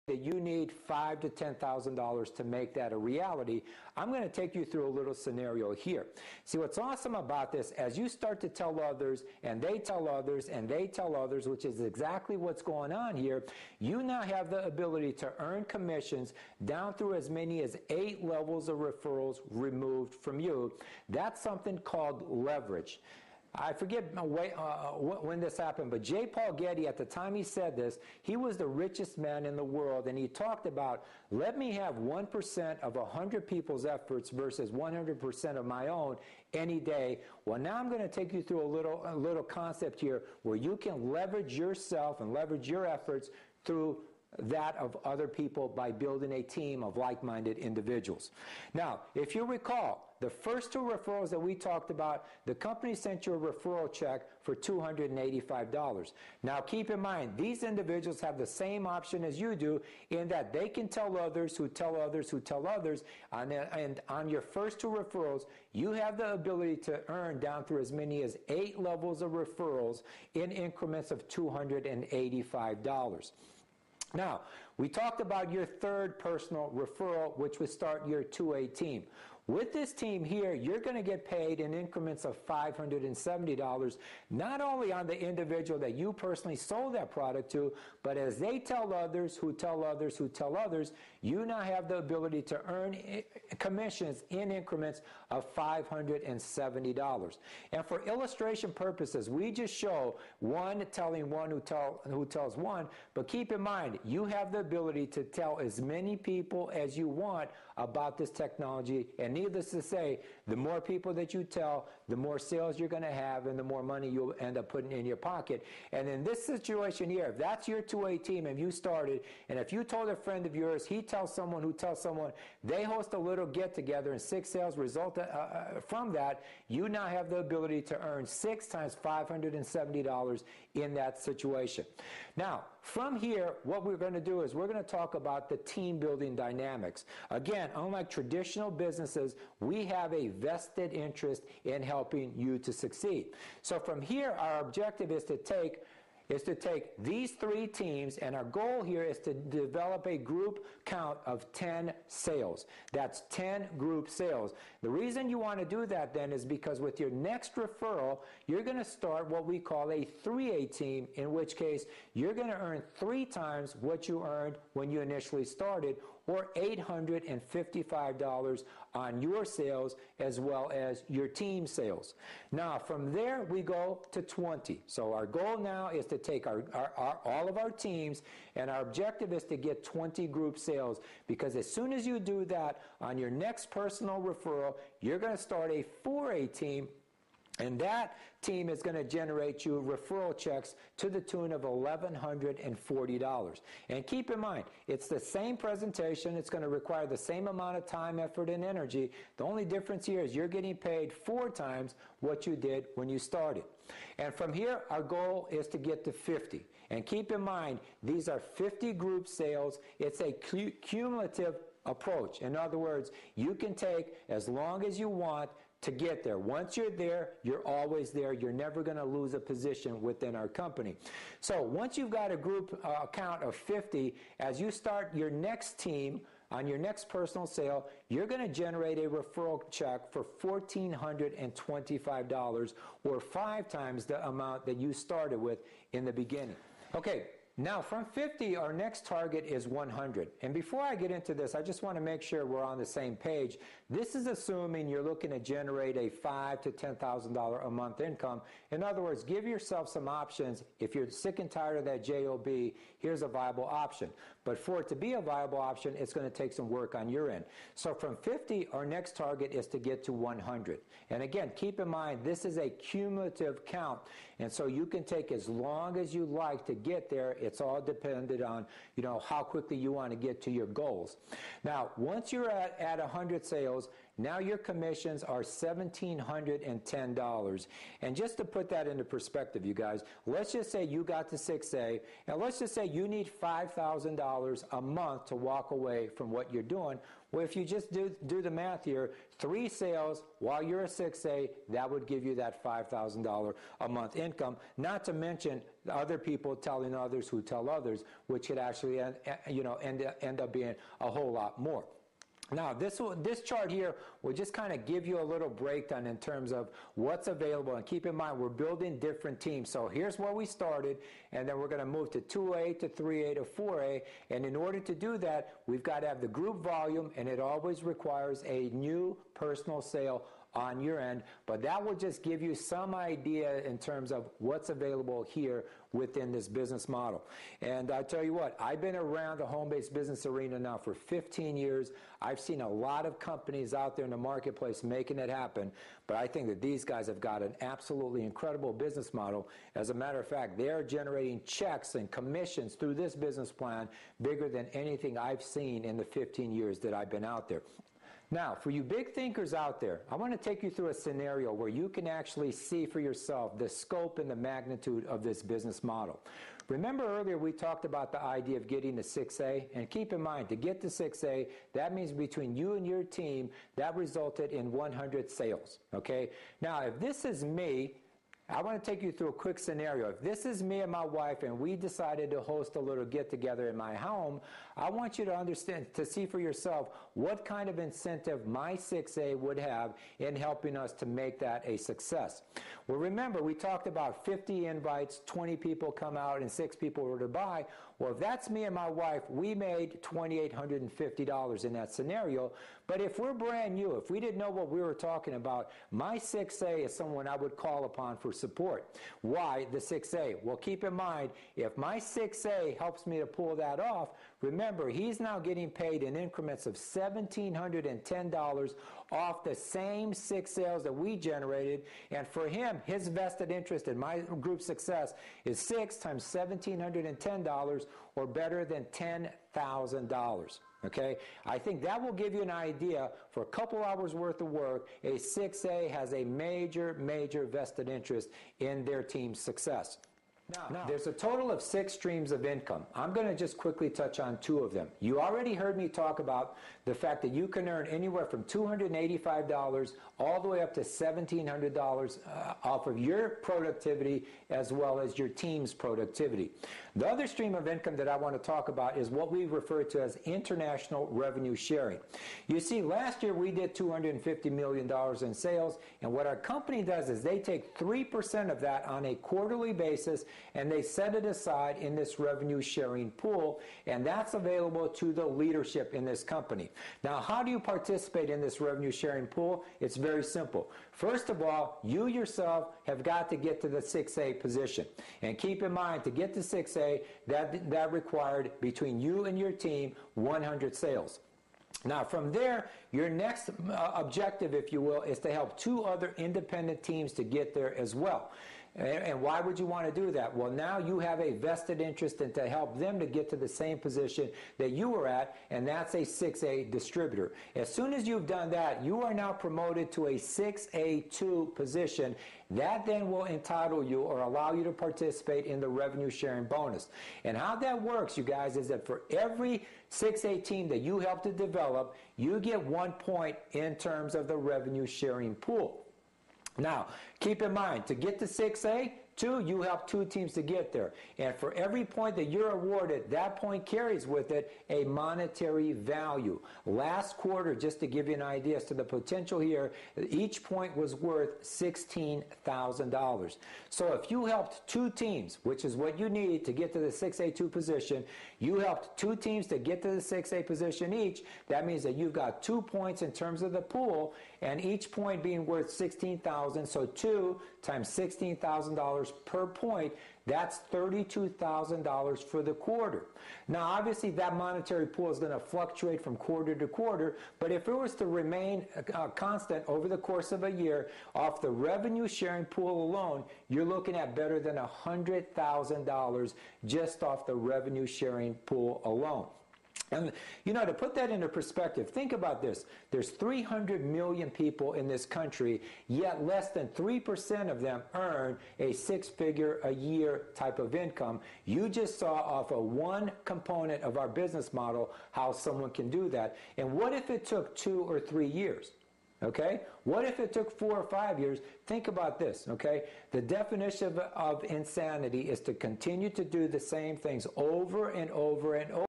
that you need $5,000 to $10,000 to make that a reality, I'm going to take you through a little scenario here. See, what's awesome about this, as you start to tell others, and they tell others, and they tell others, which is exactly what's going on here, you now have the ability to earn commissions down through as many as 8 levels of referrals removed from you. That's something called leverage. I forget when this happened, but J. Paul Getty, at the time he said this, he was the richest man in the world, and he talked about, let me have 1% of 100 people's efforts versus 100% of my own any day. Well, now I'm going to take you through a little concept here where you can leverage yourself and leverage your efforts through that of other people by building a team of like-minded individuals. Now, if you recall, the first 2 referrals that we talked about, the company sent you a referral check for $285. Now, keep in mind, these individuals have the same option as you do in that they can tell others who tell others who tell others, and on your first 2 referrals, you have the ability to earn down through as many as 8 levels of referrals in increments of $285. Now, we talked about your third personal referral, which would start your 2A team. With this team here, you're going to get paid in increments of $570, not only on the individual that you personally sold that product to, but as they tell others who tell others who tell others, you now have the ability to earn commissions in increments of $570. And for illustration purposes, we just show one telling one who tells one, but keep in mind, you have the ability to tell as many people as you want about this technology, and needless to say, the more people that you tell, the more sales you're going to have and the more money you'll end up putting in your pocket. And in this situation here, if that's your 2A team and you started, and if you told a friend of yours, he tells someone who tells someone, they host a little get-together and 6 sales result from that, you now have the ability to earn 6 times $570 in that situation. Now, from here, what we're going to do is we're going to talk about the team building dynamics. Again, unlike traditional businesses, we have a vested interest in helping you to succeed. So from here, our objective is to take these 3 teams, and our goal here is to develop a group count of 10 sales. That's 10 group sales. The reason you want to do that then is because with your next referral, you're going to start what we call a 3A team, in which case you're going to earn 3 times what you earned when you initially started, or $855 on your sales as well as your team sales. Now, from there, we go to 20. So our goal now is to take all of our teams, and our objective is to get 20 group sales, because as soon as you do that, on your next personal referral, you're going to start a 4A team, and that team is going to generate you referral checks to the tune of $1,140. And keep in mind, it's the same presentation. It's going to require the same amount of time, effort, and energy. The only difference here is you're getting paid 4 times what you did when you started. And from here, our goal is to get to 50. And keep in mind, these are 50 group sales. It's a cumulative approach. In other words, you can take as long as you want to get there. Once you're there, you're always there. You're never going to lose a position within our company. So once you've got a group count of 50, as you start your next team, on your next personal sale, you're going to generate a referral check for $1,425, or 5 times the amount that you started with in the beginning. Okay. Now, from 50, our next target is 100. And before I get into this, I just want to make sure we're on the same page. This is assuming you're looking to generate a $5,000 to $10,000 a month income. In other words, give yourself some options. If you're sick and tired of that JOB, here's a viable option. But for it to be a viable option, it's going to take some work on your end. So from 50, our next target is to get to 100. And again, keep in mind, this is a cumulative count. And so you can take as long as you like to get there. It's all dependent on, how quickly you want to get to your goals. Now, once you're at 100 sales, now your commissions are $1,710. And just to put that into perspective, you guys, let's just say you got to 6A, and let's just say you need $5,000 a month to walk away from what you're doing. Well, if you just do the math here, 3 sales while you're a 6A, that would give you that $5,000 a month income, not to mention other people telling others who tell others, which could actually end up being a whole lot more. Now, this chart here will just kind of give you a little breakdown in terms of what's available. And keep in mind, we're building different teams. So here's where we started, and then we're going to move to 2A, to 3A, to 4A. And in order to do that, we've got to have the group volume, and it always requires a new personal sale on your end, but that will just give you some idea in terms of what's available here within this business model. And I tell you what, I've been around the home-based business arena now for 15 years. I've seen a lot of companies out there in the marketplace making it happen, but I think that these guys have got an absolutely incredible business model. As a matter of fact, they're generating checks and commissions through this business plan bigger than anything I've seen in the 15 years that I've been out there. Now, for you big thinkers out there, I want to take you through a scenario where you can actually see for yourself the scope and the magnitude of this business model. Remember earlier we talked about the idea of getting to 6A, and keep in mind, to get to 6A, that means between you and your team, that resulted in 100 sales, okay? Now, if this is me, I want to take you through a quick scenario. If this is me and my wife and we decided to host a little get-together in my home, I want you to understand, to see for yourself what kind of incentive my 6A would have in helping us to make that a success. Well, remember, we talked about 50 invites, 20 people come out, and 6 people were to buy. Well, if that's me and my wife, we made $2,850 in that scenario. But if we're brand new, if we didn't know what we were talking about, my 6A is someone I would call upon for support. Why the 6A? Well, keep in mind, if my 6A helps me to pull that off, remember, he's now getting paid in increments of $1,710 off the same 6 sales that we generated. And for him, his vested interest in my group success is 6 times $1,710, or better than $10,000. Okay, I think that will give you an idea. For a couple hours worth of work, a 6A has a major vested interest in their team's success. Now, there's a total of 6 streams of income. I'm going to just quickly touch on 2 of them. You already heard me talk about the fact that you can earn anywhere from $285 all the way up to $1,700 off of your productivity as well as your team's productivity. The other stream of income that I want to talk about is what we refer to as international revenue sharing. You see, last year we did $250 million in sales, and what our company does is they take 3% of that on a quarterly basis and they set it aside in this revenue sharing pool, and that's available to the leadership in this company. Now, how do you participate in this revenue sharing pool? It's very simple. First of all, you yourself have got to get to the 6A position. And keep in mind, to get to 6A, that required between you and your team 100 sales. Now, from there, your next objective, if you will, is to help 2 other independent teams to get there as well. And why would you want to do that? Well, now you have a vested interest in to help them to get to the same position that you were at, and that's a 6A distributor. As soon as you've done that, you are now promoted to a 6A2 position. That then will entitle you or allow you to participate in the revenue sharing bonus. And how that works, you guys, is that for every 6A team that you help to develop, you get 1 point in terms of the revenue sharing pool. Now, keep in mind, to get to 6A, you help 2 teams to get there. And for every point that you're awarded, that point carries with it a monetary value. Last quarter, just to give you an idea as to the potential here, each point was worth $16,000. So if you helped 2 teams, which is what you need to get to the 6A2 position, you helped 2 teams to get to the 6A position each, that means that you've got 2 points in terms of the pool, and each point being worth $16,000, so 2 times $16,000 per point, that's $32,000 for the quarter. Now, obviously, that monetary pool is going to fluctuate from quarter to quarter, but if it was to remain constant over the course of a year, off the revenue sharing pool alone, you're looking at better than $100,000 just off the revenue sharing pool alone. And, you know, to put that into perspective, think about this. There's 300 million people in this country, yet less than 3% of them earn a 6-figure a year type of income. You just saw off of one component of our business model how someone can do that. And what if it took 2 or 3 years? Okay? What if it took 4 or 5 years? Think about this, okay? The definition of insanity is to continue to do the same things over and over and over.